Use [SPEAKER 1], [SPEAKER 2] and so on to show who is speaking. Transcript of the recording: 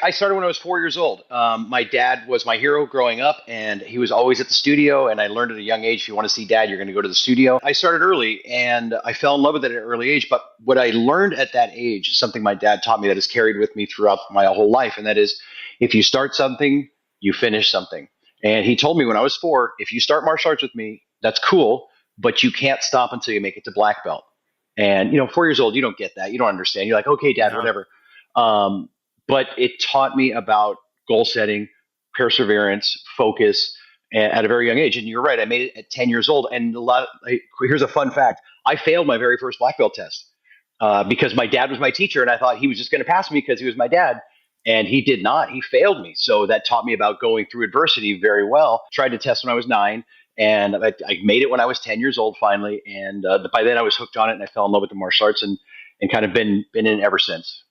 [SPEAKER 1] I started when I was 4 years old. My dad was my hero growing up, and he was always at the studio. And I learned at a young age, if you want to see dad, you're going to go to the studio. I started early, and I fell in love with it at an early age. But what I learned at that age is something my dad taught me that has carried with me throughout my whole life. And that is, if you start something, you finish something. And he told me when I was 4, if you start martial arts with me, that's cool, but you can't stop until you make it to black belt. And, 4 years old, you don't get that. You don't understand. You're like, okay, dad,
[SPEAKER 2] No.
[SPEAKER 1] whatever. Um, but it taught me about goal setting, perseverance, focus at a very young age. And you're right, I made it at 10 years old. And here's a fun fact: I failed my very first black belt test because my dad was my teacher, and I thought he was just going to pass me because he was my dad. And he did not. He failed me. So that taught me about going through adversity very well. Tried to test when I was 9, and I made it when I was 10 years old finally. And by then I was hooked on it, and I fell in love with the martial arts, and kind of been in it ever since.